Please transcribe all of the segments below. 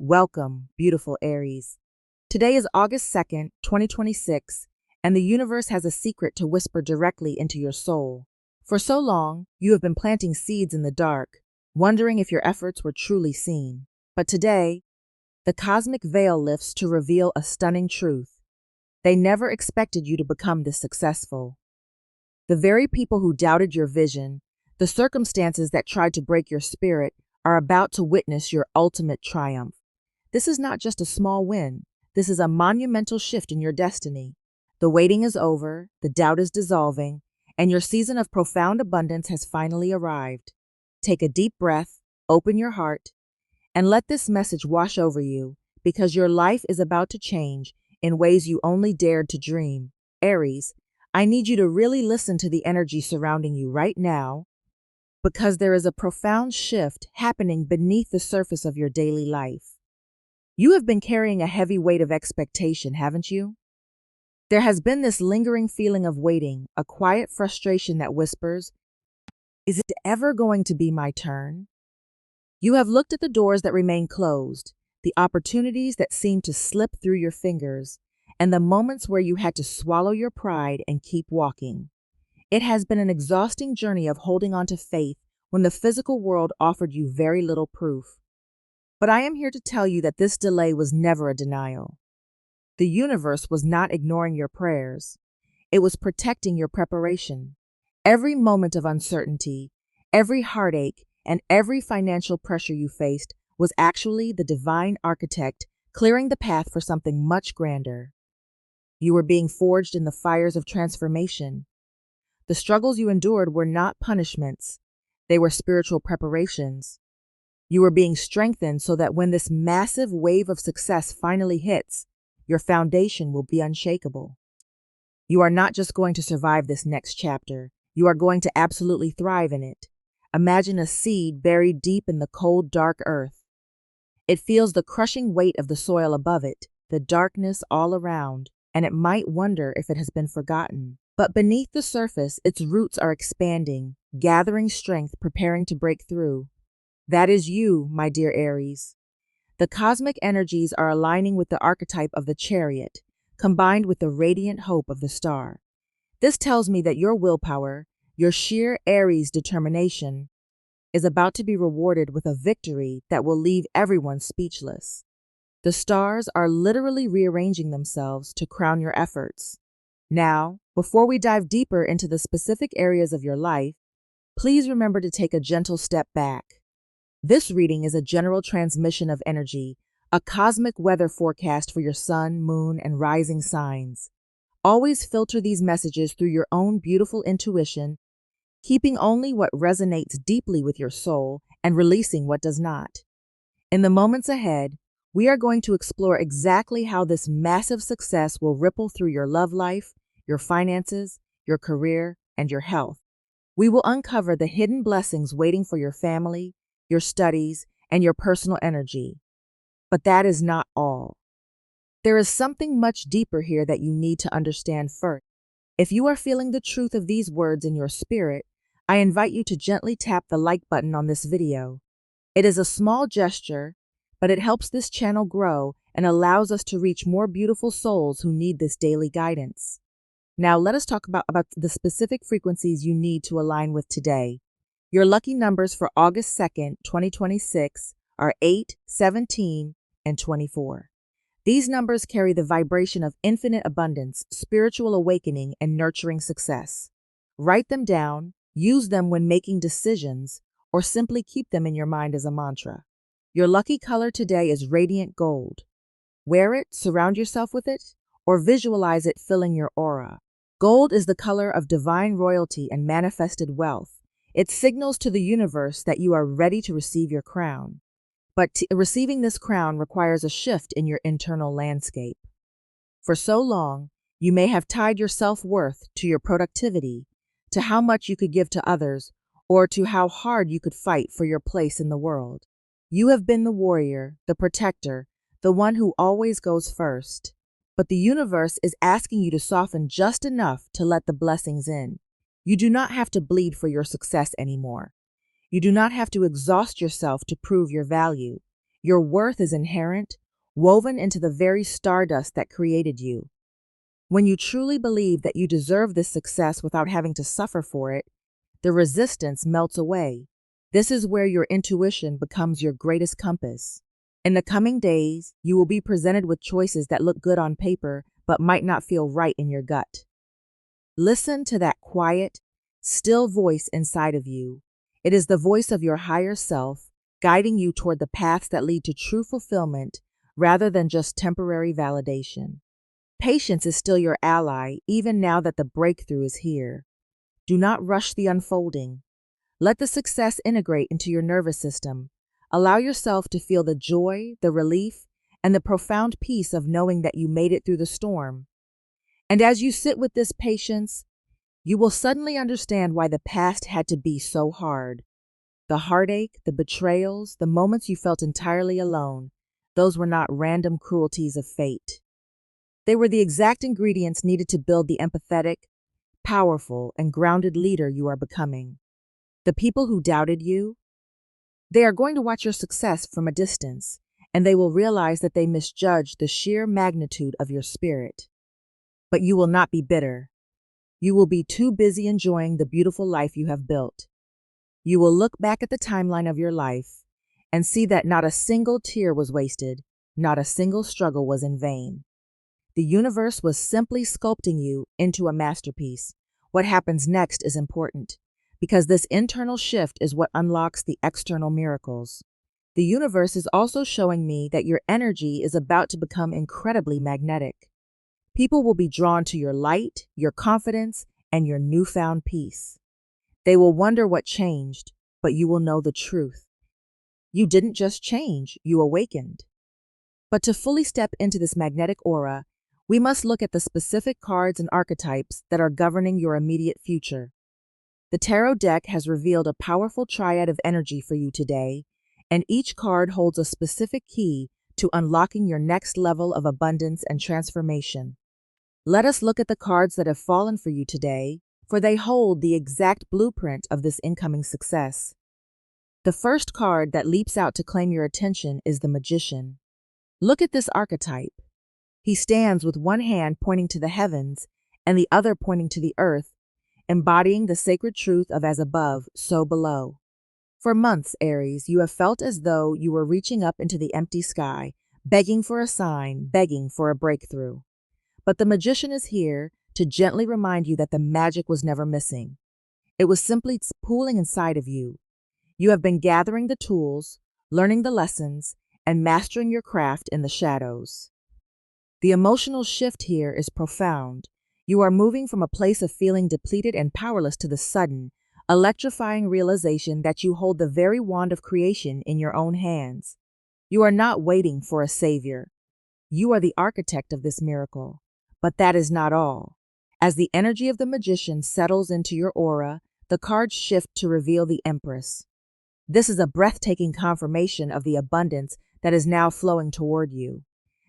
Welcome, beautiful Aries. Today is August 2nd, 2026, and the universe has a secret to whisper directly into your soul. For so long, you have been planting seeds in the dark, wondering if your efforts were truly seen. But today, the cosmic veil lifts to reveal a stunning truth. They never expected you to become this successful. The very people who doubted your vision, the circumstances that tried to break your spirit, are about to witness your ultimate triumph. This is not just a small win. This is a monumental shift in your destiny. The waiting is over, the doubt is dissolving, and your season of profound abundance has finally arrived. Take a deep breath, open your heart, and let this message wash over you, because your life is about to change in ways you only dared to dream. Aries, I need you to really listen to the energy surrounding you right now, because there is a profound shift happening beneath the surface of your daily life. You have been carrying a heavy weight of expectation, haven't you? There has been this lingering feeling of waiting, a quiet frustration that whispers, "Is it ever going to be my turn?" You have looked at the doors that remain closed, the opportunities that seem to slip through your fingers, and the moments where you had to swallow your pride and keep walking. It has been an exhausting journey of holding on to faith when the physical world offered you very little proof. But I am here to tell you that this delay was never a denial. The universe was not ignoring your prayers. It was protecting your preparation. Every moment of uncertainty, every heartache, and every financial pressure you faced was actually the divine architect clearing the path for something much grander. You were being forged in the fires of transformation. The struggles you endured were not punishments. They were spiritual preparations. You were being strengthened so that when this massive wave of success finally hits, your foundation will be unshakable. You are not just going to survive this next chapter. You are going to absolutely thrive in it. Imagine a seed buried deep in the cold, dark earth. It feels the crushing weight of the soil above it, the darkness all around, and it might wonder if it has been forgotten. But beneath the surface, its roots are expanding, gathering strength, preparing to break through. That is you, my dear Aries. The cosmic energies are aligning with the archetype of the chariot, combined with the radiant hope of the star. This tells me that your willpower, your sheer Aries determination, is about to be rewarded with a victory that will leave everyone speechless. The stars are literally rearranging themselves to crown your efforts. Now, before we dive deeper into the specific areas of your life, please remember to take a gentle step back. This reading is a general transmission of energy, a cosmic weather forecast for your sun, moon, and rising signs. Always filter these messages through your own beautiful intuition, keeping only what resonates deeply with your soul and releasing what does not. In the moments ahead, we are going to explore exactly how this massive success will ripple through your love life, your finances, your career, and your health. We will uncover the hidden blessings waiting for your family, your studies, and your personal energy. But that is not all. There is something much deeper here that you need to understand first. If you are feeling the truth of these words in your spirit, I invite you to gently tap the like button on this video. It is a small gesture, but it helps this channel grow and allows us to reach more beautiful souls who need this daily guidance. Now let us talk about the specific frequencies you need to align with today. Your lucky numbers for August 2nd, 2026 are 8, 17, and 24. These numbers carry the vibration of infinite abundance, spiritual awakening, and nurturing success. Write them down, use them when making decisions, or simply keep them in your mind as a mantra. Your lucky color today is radiant gold. Wear it, surround yourself with it, or visualize it filling your aura. Gold is the color of divine royalty and manifested wealth. It signals to the universe that you are ready to receive your crown. But receiving this crown requires a shift in your internal landscape. For so long, you may have tied your self-worth to your productivity, to how much you could give to others, or to how hard you could fight for your place in the world. You have been the warrior, the protector, the one who always goes first. But the universe is asking you to soften just enough to let the blessings in. You do not have to bleed for your success anymore. You do not have to exhaust yourself to prove your value. Your worth is inherent, woven into the very stardust that created you. When you truly believe that you deserve this success without having to suffer for it, the resistance melts away. This is where your intuition becomes your greatest compass. In the coming days, you will be presented with choices that look good on paper but might not feel right in your gut. Listen to that quiet, still voice inside of you. It is the voice of your higher self, guiding you toward the paths that lead to true fulfillment rather than just temporary validation. Patience is still your ally, even now that the breakthrough is here. Do not rush the unfolding. Let the success integrate into your nervous system. Allow yourself to feel the joy, the relief, and the profound peace of knowing that you made it through the storm. And as you sit with this patience, you will suddenly understand why the past had to be so hard. The heartache, the betrayals, the moments you felt entirely alone, those were not random cruelties of fate. They were the exact ingredients needed to build the empathetic, powerful, and grounded leader you are becoming. The people who doubted you, they are going to watch your success from a distance, and they will realize that they misjudged the sheer magnitude of your spirit. But you will not be bitter. You will be too busy enjoying the beautiful life you have built. You will look back at the timeline of your life and see that not a single tear was wasted, not a single struggle was in vain. The universe was simply sculpting you into a masterpiece. What happens next is important, because this internal shift is what unlocks the external miracles. The universe is also showing me that your energy is about to become incredibly magnetic. People will be drawn to your light, your confidence, and your newfound peace. They will wonder what changed, but you will know the truth. You didn't just change, you awakened. But to fully step into this magnetic aura, we must look at the specific cards and archetypes that are governing your immediate future. The tarot deck has revealed a powerful triad of energy for you today, and each card holds a specific key to unlocking your next level of abundance and transformation. Let us look at the cards that have fallen for you today, for they hold the exact blueprint of this incoming success. The first card that leaps out to claim your attention is the Magician. Look at this archetype. He stands with one hand pointing to the heavens and the other pointing to the earth, embodying the sacred truth of as above, so below. For months, Aries, you have felt as though you were reaching up into the empty sky, begging for a sign, begging for a breakthrough. But the Magician is here to gently remind you that the magic was never missing. It was simply pooling inside of you. You have been gathering the tools, learning the lessons, and mastering your craft in the shadows. The emotional shift here is profound. You are moving from a place of feeling depleted and powerless to the sudden, electrifying realization that you hold the very wand of creation in your own hands. You are not waiting for a savior. You are the architect of this miracle. But that is not all. As the energy of the Magician settles into your aura, the cards shift to reveal the Empress. This is a breathtaking confirmation of the abundance that is now flowing toward you.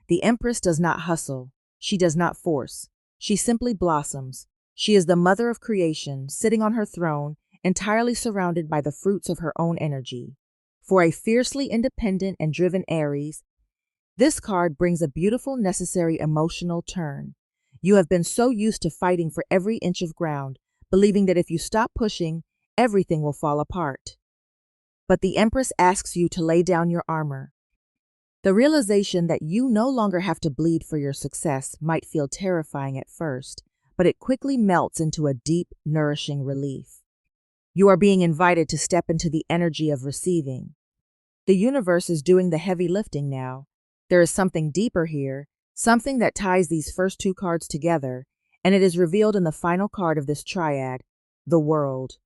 The Empress does not hustle. She does not force. She simply blossoms. She is the mother of creation, sitting on her throne, entirely surrounded by the fruits of her own energy. For a fiercely independent and driven Aries, this card brings a beautiful, necessary emotional turn. You have been so used to fighting for every inch of ground, believing that if you stop pushing, everything will fall apart. But the Empress asks you to lay down your armor. The realization that you no longer have to bleed for your success might feel terrifying at first, but it quickly melts into a deep, nourishing relief. You are being invited to step into the energy of receiving. The universe is doing the heavy lifting now. There is something deeper here, something that ties these first two cards together, and it is revealed in the final card of this triad, the World.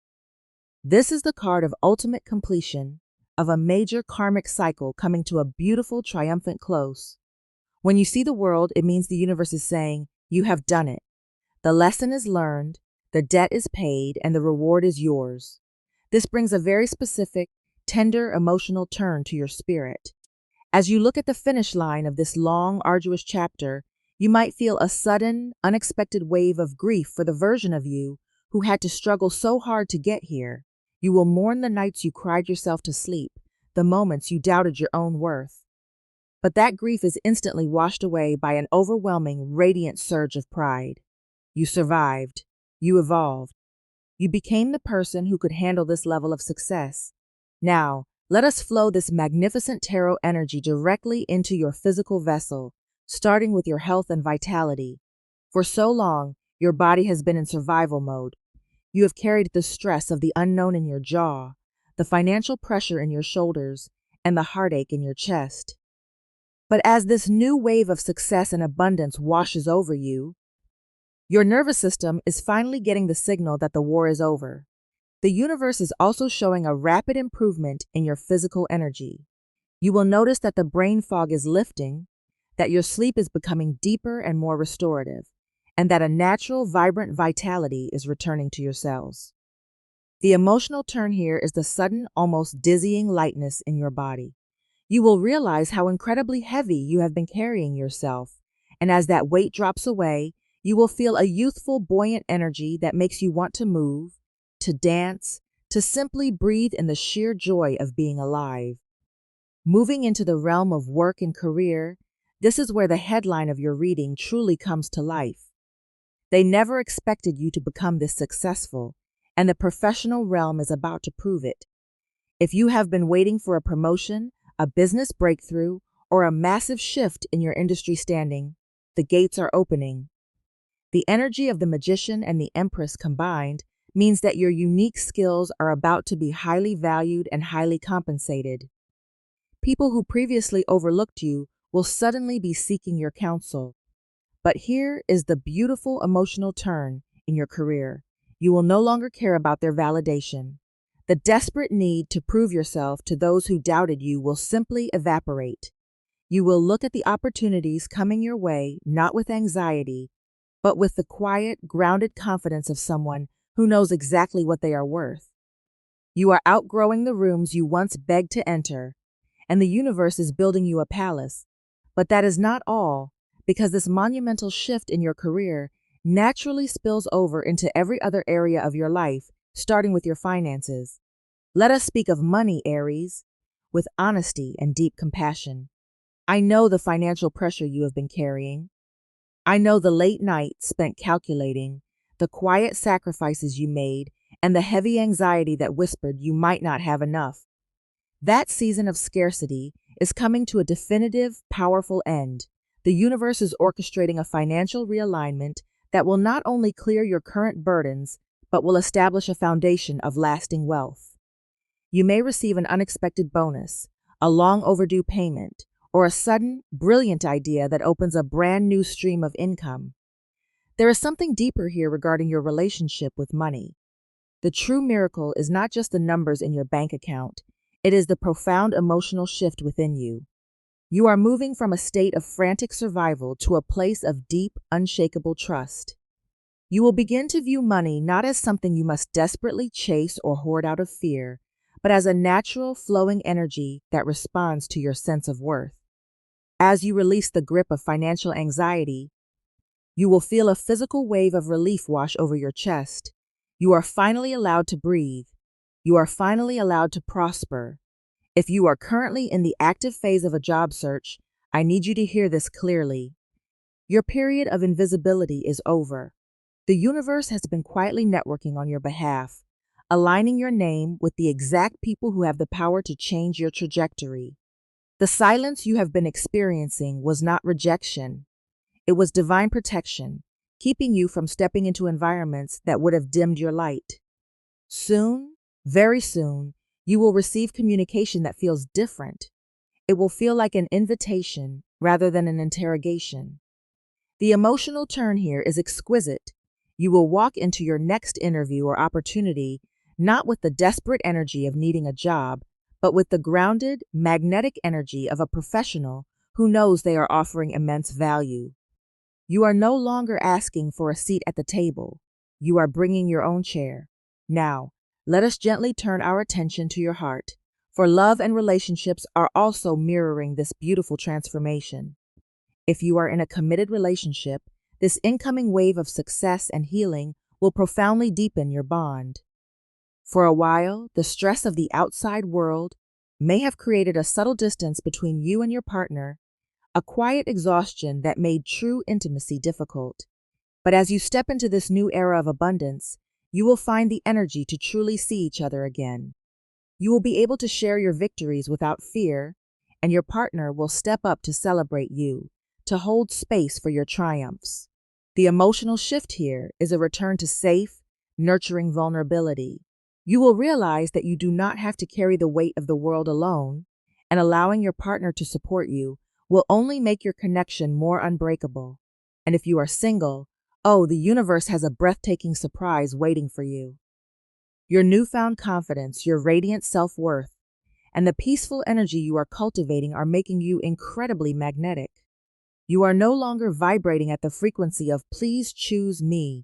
This is the card of ultimate completion, of a major karmic cycle coming to a beautiful, triumphant close. When you see the World, it means the universe is saying, you have done it. The lesson is learned, the debt is paid, and the reward is yours. This brings a very specific, tender, emotional turn to your spirit. As you look at the finish line of this long, arduous chapter, you might feel a sudden, unexpected wave of grief for the version of you who had to struggle so hard to get here. You will mourn the nights you cried yourself to sleep, the moments you doubted your own worth. But that grief is instantly washed away by an overwhelming, radiant surge of pride. You survived. You evolved. You became the person who could handle this level of success. Now, let us flow this magnificent tarot energy directly into your physical vessel, starting with your health and vitality. For so long, your body has been in survival mode. You have carried the stress of the unknown in your jaw, the financial pressure in your shoulders, and the heartache in your chest. But as this new wave of success and abundance washes over you, your nervous system is finally getting the signal that the war is over. The universe is also showing a rapid improvement in your physical energy. You will notice that the brain fog is lifting, that your sleep is becoming deeper and more restorative, and that a natural, vibrant vitality is returning to your cells. The emotional turn here is the sudden, almost dizzying lightness in your body. You will realize how incredibly heavy you have been carrying yourself, and as that weight drops away, you will feel a youthful, buoyant energy that makes you want to move, to dance, to simply breathe in the sheer joy of being alive. Moving into the realm of work and career, this is where the headline of your reading truly comes to life. They never expected you to become this successful, and the professional realm is about to prove it. If you have been waiting for a promotion, a business breakthrough, or a massive shift in your industry standing, the gates are opening. The energy of the Magician and the Empress combined means that your unique skills are about to be highly valued and highly compensated. People who previously overlooked you will suddenly be seeking your counsel. But here is the beautiful emotional turn in your career. You will no longer care about their validation. The desperate need to prove yourself to those who doubted you will simply evaporate. You will look at the opportunities coming your way not with anxiety, but with the quiet, grounded confidence of someone who knows exactly what they are worth. You are outgrowing the rooms you once begged to enter, and the universe is building you a palace. But that is not all, because this monumental shift in your career naturally spills over into every other area of your life, starting with your finances. Let us speak of money, Aries, with honesty and deep compassion. I know the financial pressure you have been carrying. I know the late nights spent calculating, the quiet sacrifices you made, and the heavy anxiety that whispered you might not have enough. That season of scarcity is coming to a definitive, powerful end. The universe is orchestrating a financial realignment that will not only clear your current burdens, but will establish a foundation of lasting wealth. You may receive an unexpected bonus, a long overdue payment, or a sudden, brilliant idea that opens a brand new stream of income. There is something deeper here regarding your relationship with money. The true miracle is not just the numbers in your bank account, it is the profound emotional shift within you. You are moving from a state of frantic survival to a place of deep, unshakable trust. You will begin to view money not as something you must desperately chase or hoard out of fear, but as a natural, flowing energy that responds to your sense of worth. As you release the grip of financial anxiety, you will feel a physical wave of relief wash over your chest. You are finally allowed to breathe. You are finally allowed to prosper. If you are currently in the active phase of a job search, I need you to hear this clearly. Your period of invisibility is over. The universe has been quietly networking on your behalf, aligning your name with the exact people who have the power to change your trajectory. The silence you have been experiencing was not rejection. It was divine protection, keeping you from stepping into environments that would have dimmed your light. Soon, very soon, you will receive communication that feels different. It will feel like an invitation rather than an interrogation. The emotional turn here is exquisite. You will walk into your next interview or opportunity not with the desperate energy of needing a job, but with the grounded, magnetic energy of a professional who knows they are offering immense value. You are no longer asking for a seat at the table. You are bringing your own chair. Now, let us gently turn our attention to your heart, for love and relationships are also mirroring this beautiful transformation. If you are in a committed relationship, this incoming wave of success and healing will profoundly deepen your bond. For a while, the stress of the outside world, may have created a subtle distance between you and your partner, a quiet exhaustion that made true intimacy difficult. But as you step into this new era of abundance, you will find the energy to truly see each other again. You will be able to share your victories without fear, and your partner will step up to celebrate you, to hold space for your triumphs. The emotional shift here is a return to safe, nurturing vulnerability. You will realize that you do not have to carry the weight of the world alone, and allowing your partner to support you will only make your connection more unbreakable. And if you are single, oh, the universe has a breathtaking surprise waiting for you. Your newfound confidence, your radiant self-worth, and the peaceful energy you are cultivating are making you incredibly magnetic. You are no longer vibrating at the frequency of "please choose me."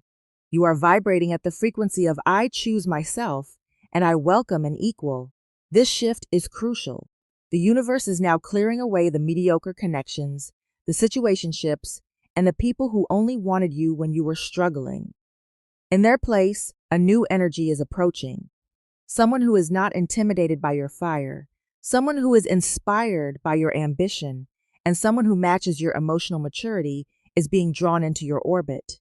You are vibrating at the frequency of "I choose myself, and I welcome an equal." This shift is crucial. The universe is now clearing away the mediocre connections, the situationships, and the people who only wanted you when you were struggling. In their place, a new energy is approaching. Someone who is not intimidated by your fire, someone who is inspired by your ambition, and someone who matches your emotional maturity is being drawn into your orbit.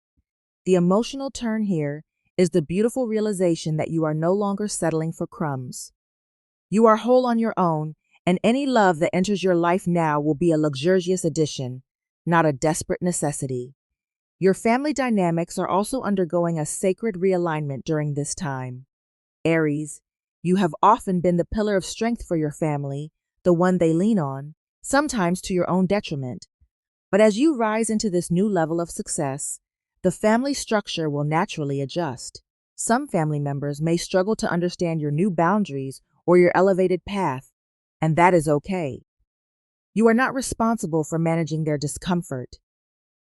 The emotional turn here is the beautiful realization that you are no longer settling for crumbs. You are whole on your own, and any love that enters your life now will be a luxurious addition, not a desperate necessity. Your family dynamics are also undergoing a sacred realignment during this time. Aries, you have often been the pillar of strength for your family, the one they lean on, sometimes to your own detriment. But as you rise into this new level of success, the family structure will naturally adjust. Some family members may struggle to understand your new boundaries or your elevated path, and that is okay. You are not responsible for managing their discomfort.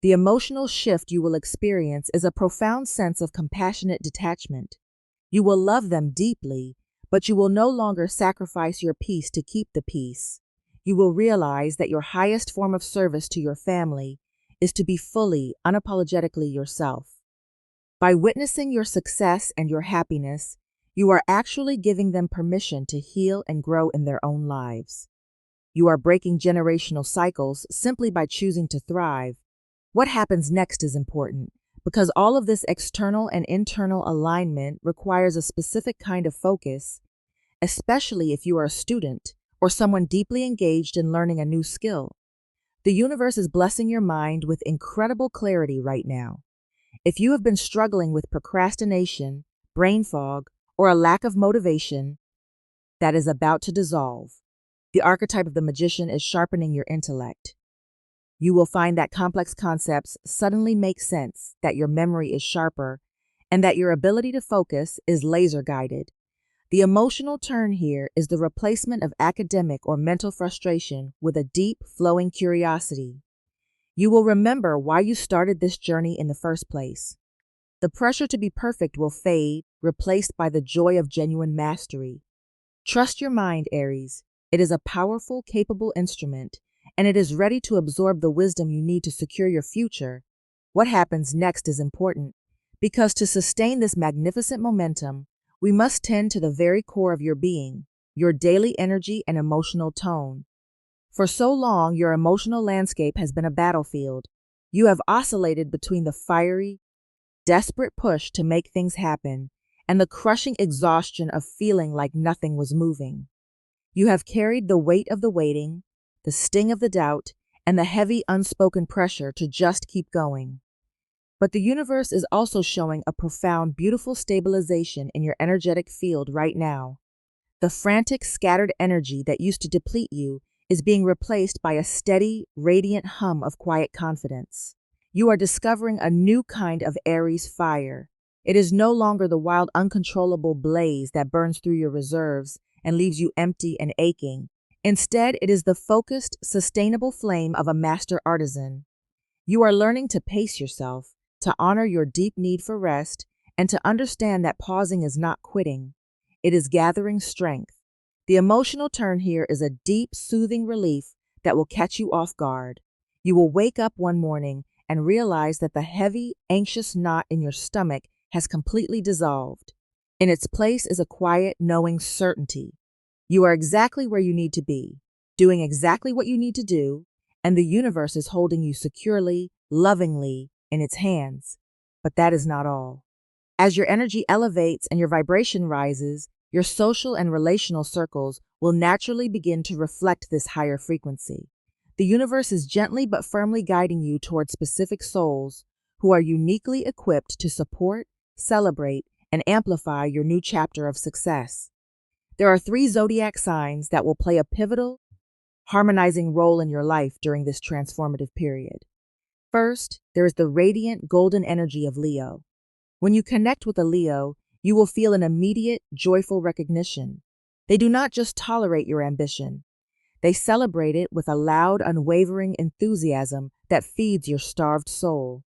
The emotional shift you will experience is a profound sense of compassionate detachment. You will love them deeply, but you will no longer sacrifice your peace to keep the peace. You will realize that your highest form of service to your family is to be fully, unapologetically yourself. By witnessing your success and your happiness, you are actually giving them permission to heal and grow in their own lives. You are breaking generational cycles simply by choosing to thrive. What happens next is important, because all of this external and internal alignment requires a specific kind of focus, especially if you are a student or someone deeply engaged in learning a new skill. The universe is blessing your mind with incredible clarity right now. If you have been struggling with procrastination, brain fog, or a lack of motivation, that is about to dissolve. The archetype of the magician is sharpening your intellect. You will find that complex concepts suddenly make sense, that your memory is sharper, and that your ability to focus is laser-guided. The emotional turn here is the replacement of academic or mental frustration with a deep, flowing curiosity. You will remember why you started this journey in the first place. The pressure to be perfect will fade, replaced by the joy of genuine mastery. Trust your mind, Aries. It is a powerful, capable instrument, and it is ready to absorb the wisdom you need to secure your future. What happens next is important, because to sustain this magnificent momentum, we must tend to the very core of your being, your daily energy and emotional tone. For so long, your emotional landscape has been a battlefield. You have oscillated between the fiery, desperate push to make things happen and the crushing exhaustion of feeling like nothing was moving. You have carried the weight of the waiting, the sting of the doubt, and the heavy unspoken pressure to just keep going. But the universe is also showing a profound, beautiful stabilization in your energetic field right now. The frantic, scattered energy that used to deplete you is being replaced by a steady, radiant hum of quiet confidence. You are discovering a new kind of Aries fire. It is no longer the wild, uncontrollable blaze that burns through your reserves and leaves you empty and aching. Instead, it is the focused, sustainable flame of a master artisan. You are learning to pace yourself, to honor your deep need for rest, and to understand that pausing is not quitting. It is gathering strength. The emotional turn here is a deep, soothing relief that will catch you off guard. You will wake up one morning and realize that the heavy, anxious knot in your stomach has completely dissolved. In its place is a quiet, knowing certainty. You are exactly where you need to be, doing exactly what you need to do, and the universe is holding you securely, lovingly in its hands. But that is not all. As your energy elevates and your vibration rises, your social and relational circles will naturally begin to reflect this higher frequency. The universe is gently but firmly guiding you toward specific souls who are uniquely equipped to support, celebrate, and amplify your new chapter of success. There are 3 zodiac signs that will play a pivotal, harmonizing role in your life during this transformative period. First, there is the radiant golden energy of Leo. When you connect with a Leo, you will feel an immediate, joyful recognition. They do not just tolerate your ambition, they celebrate it with a loud, unwavering enthusiasm that feeds your starved soul.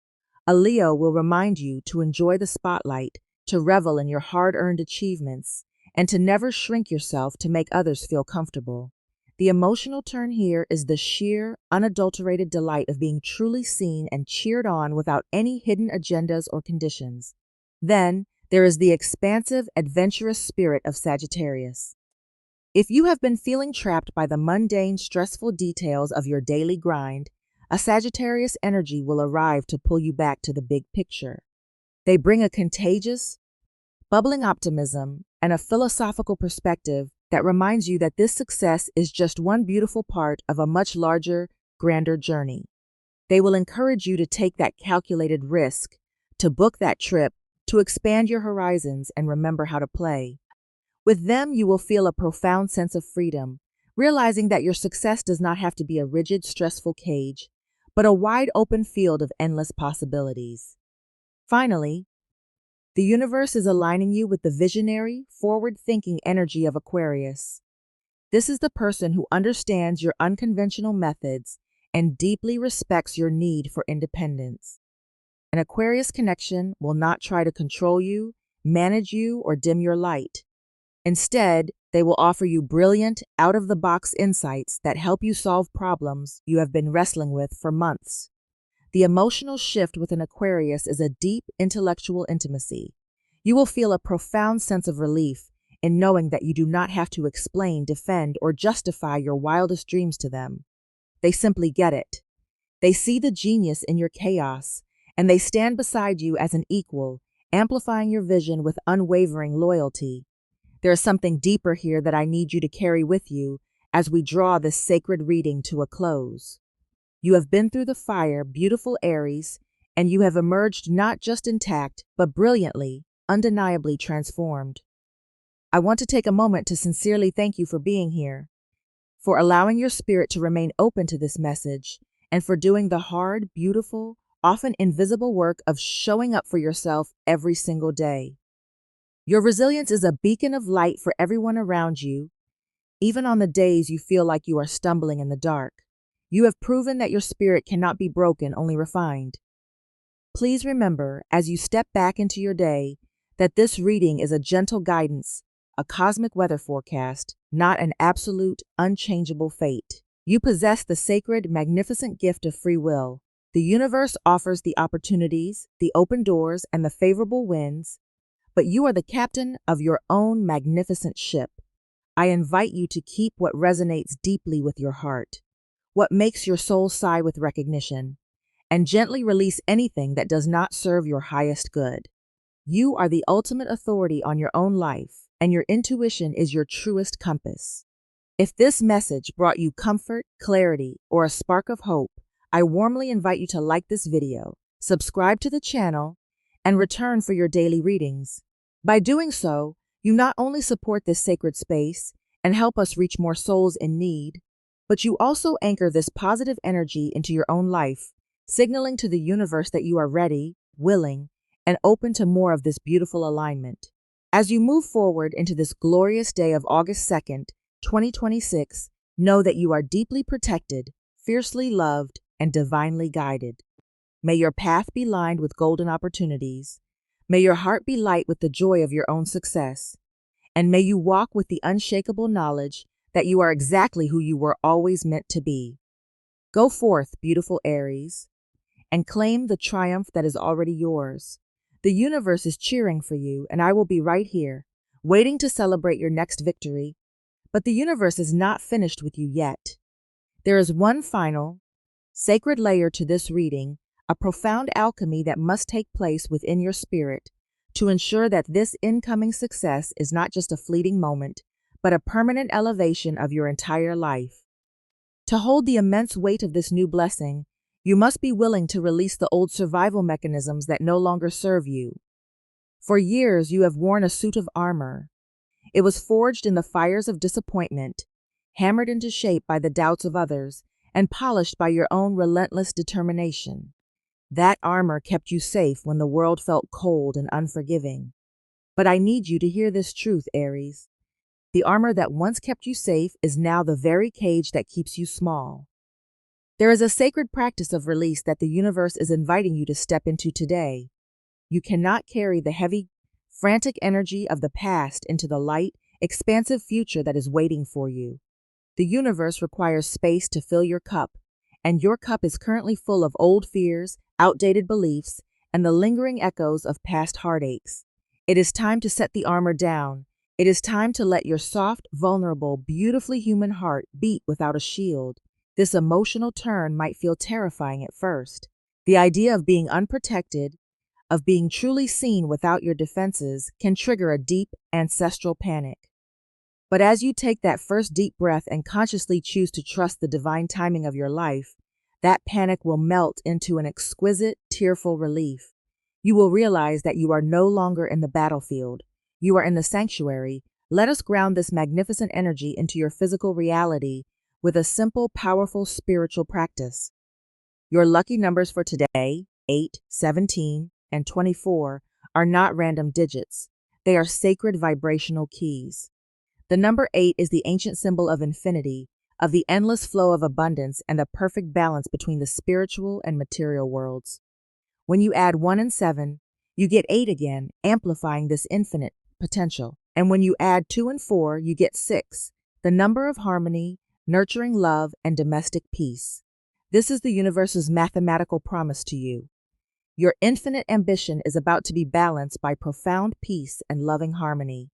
A Leo will remind you to enjoy the spotlight, to revel in your hard-earned achievements, and to never shrink yourself to make others feel comfortable. The emotional turn here is the sheer, unadulterated delight of being truly seen and cheered on without any hidden agendas or conditions. Then, there is the expansive, adventurous spirit of Sagittarius. If you have been feeling trapped by the mundane, stressful details of your daily grind, a Sagittarius energy will arrive to pull you back to the big picture. They bring a contagious, bubbling optimism and a philosophical perspective that reminds you that this success is just one beautiful part of a much larger, grander journey. They will encourage you to take that calculated risk, to book that trip, to expand your horizons and remember how to play. With them, you will feel a profound sense of freedom, realizing that your success does not have to be a rigid, stressful cage, but a wide open field of endless possibilities. Finally, the universe is aligning you with the visionary, forward-thinking energy of Aquarius. This is the person who understands your unconventional methods and deeply respects your need for independence. An Aquarius connection will not try to control you, manage you, or dim your light. Instead, they will offer you brilliant, out-of-the-box insights that help you solve problems you have been wrestling with for months. The emotional shift with an Aquarius is a deep intellectual intimacy. You will feel a profound sense of relief in knowing that you do not have to explain, defend, or justify your wildest dreams to them. They simply get it. They see the genius in your chaos, and they stand beside you as an equal, amplifying your vision with unwavering loyalty. There is something deeper here that I need you to carry with you as we draw this sacred reading to a close. You have been through the fire, beautiful Aries, and you have emerged not just intact, but brilliantly, undeniably transformed. I want to take a moment to sincerely thank you for being here, for allowing your spirit to remain open to this message, and for doing the hard, beautiful, often invisible work of showing up for yourself every single day. Your resilience is a beacon of light for everyone around you, even on the days you feel like you are stumbling in the dark. You have proven that your spirit cannot be broken, only refined. Please remember, as you step back into your day, that this reading is a gentle guidance, a cosmic weather forecast, not an absolute, unchangeable fate. You possess the sacred, magnificent gift of free will. The universe offers the opportunities, the open doors, and the favorable winds, but you are the captain of your own magnificent ship. I invite you to keep what resonates deeply with your heart, what makes your soul sigh with recognition, and gently release anything that does not serve your highest good. You are the ultimate authority on your own life, and your intuition is your truest compass. If this message brought you comfort, clarity, or a spark of hope, I warmly invite you to like this video, subscribe to the channel, and return for your daily readings. By doing so, you not only support this sacred space and help us reach more souls in need, but you also anchor this positive energy into your own life, signaling to the universe that you are ready, willing, and open to more of this beautiful alignment. As you move forward into this glorious day of August 2nd, 2026, know that you are deeply protected, fiercely loved, and divinely guided. May your path be lined with golden opportunities. May your heart be light with the joy of your own success. And may you walk with the unshakable knowledge that you are exactly who you were always meant to be. Go forth, beautiful Aries, and claim the triumph that is already yours. The universe is cheering for you, and I will be right here, waiting to celebrate your next victory. But the universe is not finished with you yet. There is one final, sacred layer to this reading, a profound alchemy that must take place within your spirit to ensure that this incoming success is not just a fleeting moment, but a permanent elevation of your entire life. To hold the immense weight of this new blessing, you must be willing to release the old survival mechanisms that no longer serve you. For years, you have worn a suit of armor. It was forged in the fires of disappointment, hammered into shape by the doubts of others, and polished by your own relentless determination. That armor kept you safe when the world felt cold and unforgiving. But I need you to hear this truth, Aries. The armor that once kept you safe is now the very cage that keeps you small. There is a sacred practice of release that the universe is inviting you to step into today. You cannot carry the heavy, frantic energy of the past into the light, expansive future that is waiting for you. The universe requires space to fill your cup, and your cup is currently full of old fears, outdated beliefs, and the lingering echoes of past heartaches. It is time to set the armor down. It is time to let your soft, vulnerable, beautifully human heart beat without a shield. This emotional turn might feel terrifying at first. The idea of being unprotected, of being truly seen without your defenses, can trigger a deep, ancestral panic. But as you take that first deep breath and consciously choose to trust the divine timing of your life, that panic will melt into an exquisite, tearful relief. You will realize that you are no longer in the battlefield. You are in the sanctuary. Let us ground this magnificent energy into your physical reality with a simple, powerful spiritual practice. Your lucky numbers for today, 8, 17, and 24, are not random digits. They are sacred vibrational keys. The number 8 is the ancient symbol of infinity, of the endless flow of abundance and the perfect balance between the spiritual and material worlds. When you add 1 and 7, you get 8 again, amplifying this infinite potential. And when you add 2 and 4, you get 6, the number of harmony, nurturing love, and domestic peace. This is the universe's mathematical promise to you. Your infinite ambition is about to be balanced by profound peace and loving harmony.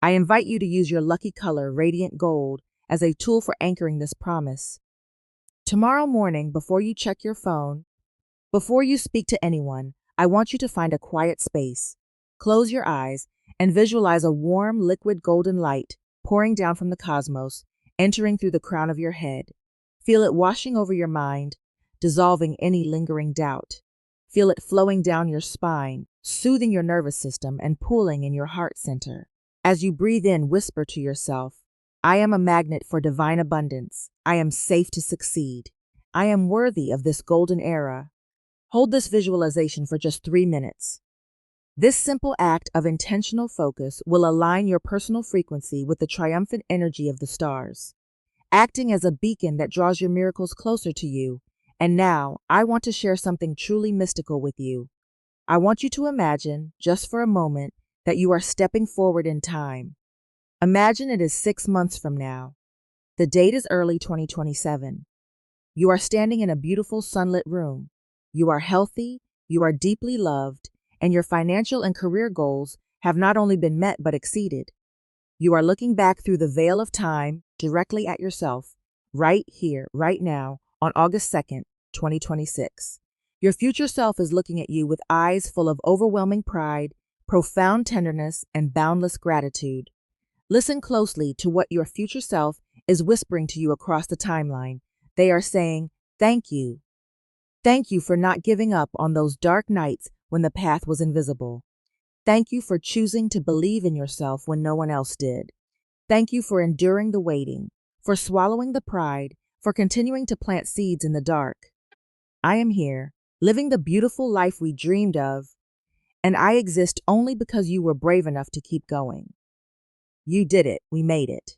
I invite you to use your lucky color, radiant gold, as a tool for anchoring this promise. Tomorrow morning, before you check your phone, before you speak to anyone, I want you to find a quiet space. Close your eyes and visualize a warm, liquid golden light pouring down from the cosmos, entering through the crown of your head. Feel it washing over your mind, dissolving any lingering doubt. Feel it flowing down your spine, soothing your nervous system and pooling in your heart center. As you breathe in, whisper to yourself, I am a magnet for divine abundance. I am safe to succeed. I am worthy of this golden era. Hold this visualization for just 3 minutes. This simple act of intentional focus will align your personal frequency with the triumphant energy of the stars, acting as a beacon that draws your miracles closer to you. And now, I want to share something truly mystical with you. I want you to imagine, just for a moment, that you are stepping forward in time. Imagine it is 6 months from now. The date is early 2027. You are standing in a beautiful sunlit room. You are healthy, you are deeply loved, and your financial and career goals have not only been met but exceeded. You are looking back through the veil of time directly at yourself, right here, right now, on August 2nd, 2026. Your future self is looking at you with eyes full of overwhelming pride, profound tenderness, and boundless gratitude. Listen closely to what your future self is whispering to you across the timeline. They are saying, thank you. Thank you for not giving up on those dark nights when the path was invisible. Thank you for choosing to believe in yourself when no one else did. Thank you for enduring the waiting, for swallowing the pride, for continuing to plant seeds in the dark. I am here, living the beautiful life we dreamed of, and I exist only because you were brave enough to keep going. You did it. We made it.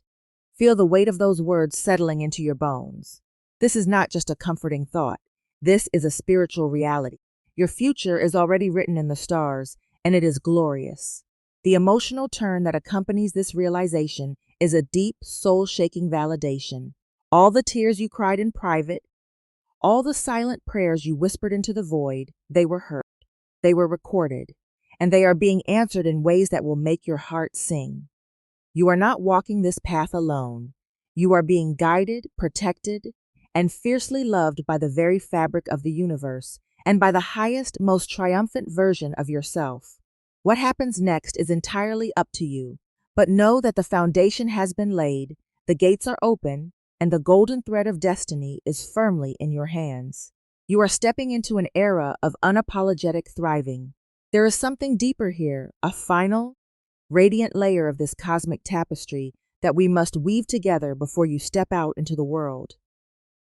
Feel the weight of those words settling into your bones. This is not just a comforting thought. This is a spiritual reality. Your future is already written in the stars, and it is glorious. The emotional turn that accompanies this realization is a deep, soul-shaking validation. All the tears you cried in private, all the silent prayers you whispered into the void, they were heard, they were recorded, and they are being answered in ways that will make your heart sing. You are not walking this path alone. You are being guided, protected, and fiercely loved by the very fabric of the universe and by the highest, most triumphant version of yourself. What happens next is entirely up to you, but know that the foundation has been laid, the gates are open, and the golden thread of destiny is firmly in your hands. You are stepping into an era of unapologetic thriving. There is something deeper here, a final, radiant layer of this cosmic tapestry that we must weave together before you step out into the world.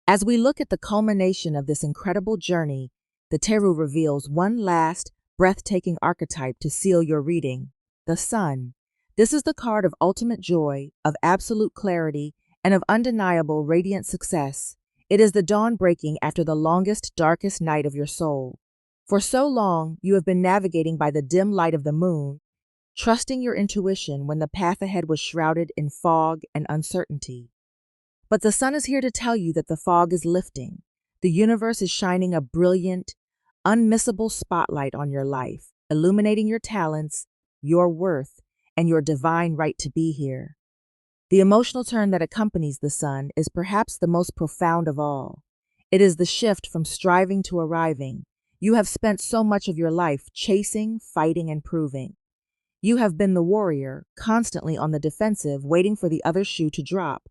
As we look at the culmination of this incredible journey, the tarot reveals one last, breathtaking archetype to seal your reading, the Sun. This is the card of ultimate joy, of absolute clarity, and of undeniable radiant success. It is the dawn breaking after the longest, darkest night of your soul. For so long, you have been navigating by the dim light of the moon, trusting your intuition when the path ahead was shrouded in fog and uncertainty. But the sun is here to tell you that the fog is lifting. The universe is shining a brilliant, unmissable spotlight on your life, illuminating your talents, your worth, and your divine right to be here. The emotional turn that accompanies the sun is perhaps the most profound of all. It is the shift from striving to arriving. You have spent so much of your life chasing, fighting, and proving. You have been the warrior, constantly on the defensive, waiting for the other shoe to drop.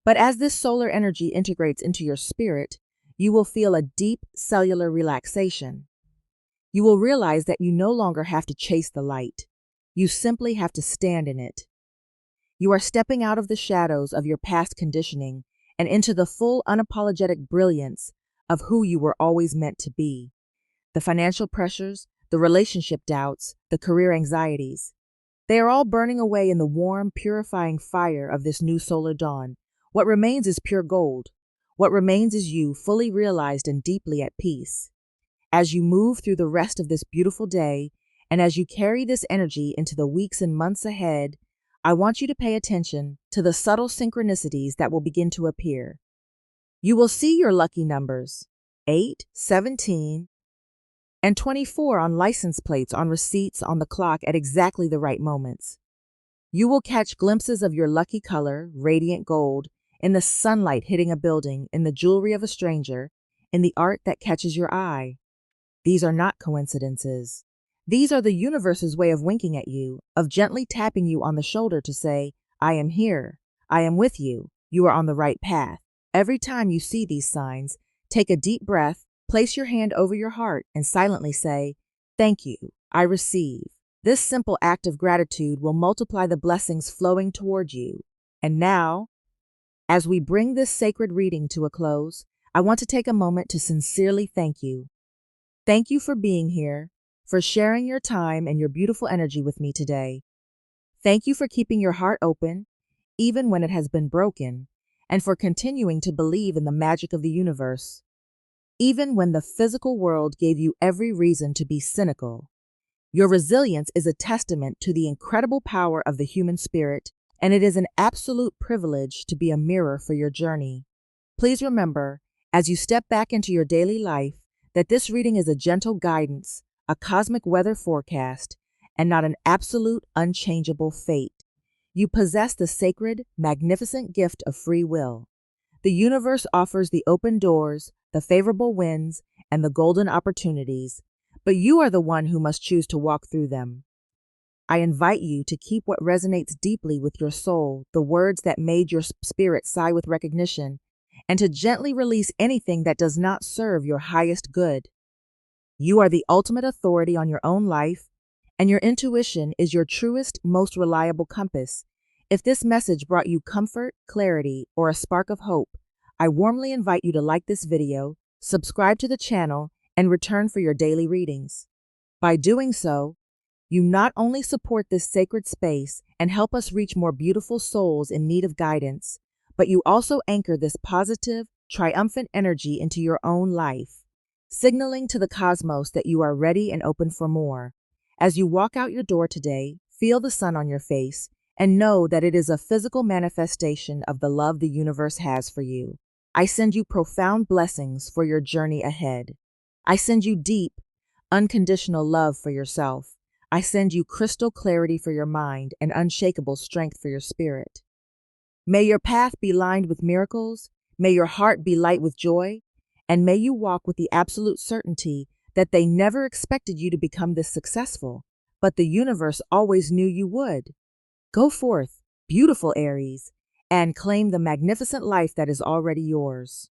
But as this solar energy integrates into your spirit, you will feel a deep cellular relaxation. You will realize that you no longer have to chase the light. You simply have to stand in it. You are stepping out of the shadows of your past conditioning and into the full, unapologetic brilliance of who you were always meant to be. The financial pressures, the relationship doubts, the career anxieties, they are all burning away in the warm, purifying fire of this new solar dawn. What remains is pure gold. What remains is you, fully realized and deeply at peace. As you move through the rest of this beautiful day, and as you carry this energy into the weeks and months ahead, I want you to pay attention to the subtle synchronicities that will begin to appear. You will see your lucky numbers, 8, 17, and 24 on license plates, on receipts, on the clock at exactly the right moments. You will catch glimpses of your lucky color, radiant gold, in the sunlight hitting a building, in the jewelry of a stranger, in the art that catches your eye. These are not coincidences. These are the universe's way of winking at you, of gently tapping you on the shoulder to say, I am here. I am with you. You are on the right path. Every time you see these signs, take a deep breath, place your hand over your heart, and silently say, thank you, I receive. This simple act of gratitude will multiply the blessings flowing toward you. And now, as we bring this sacred reading to a close, I want to take a moment to sincerely thank you. Thank you for being here, for sharing your time and your beautiful energy with me today. Thank you for keeping your heart open, even when it has been broken, and for continuing to believe in the magic of the universe, even when the physical world gave you every reason to be cynical. Your resilience is a testament to the incredible power of the human spirit, and it is an absolute privilege to be a mirror for your journey. Please remember, as you step back into your daily life, that this reading is a gentle guidance, a cosmic weather forecast, and not an absolute, unchangeable fate. You possess the sacred, magnificent gift of free will. The universe offers the open doors, the favorable winds, and the golden opportunities, but you are the one who must choose to walk through them. I invite you to keep what resonates deeply with your soul, the words that made your spirit sigh with recognition, and to gently release anything that does not serve your highest good. You are the ultimate authority on your own life, and your intuition is your truest, most reliable compass. If this message brought you comfort, clarity, or a spark of hope, I warmly invite you to like this video, subscribe to the channel, and return for your daily readings. By doing so, you not only support this sacred space and help us reach more beautiful souls in need of guidance, but you also anchor this positive, triumphant energy into your own life, signaling to the cosmos that you are ready and open for more. As you walk out your door today, feel the sun on your face and know that it is a physical manifestation of the love the universe has for you. I send you profound blessings for your journey ahead. I send you deep, unconditional love for yourself. I send you crystal clarity for your mind and unshakable strength for your spirit. May your path be lined with miracles, may your heart be light with joy, and may you walk with the absolute certainty that they never expected you to become this successful, but the universe always knew you would. Go forth, beautiful Aries, and claim the magnificent life that is already yours.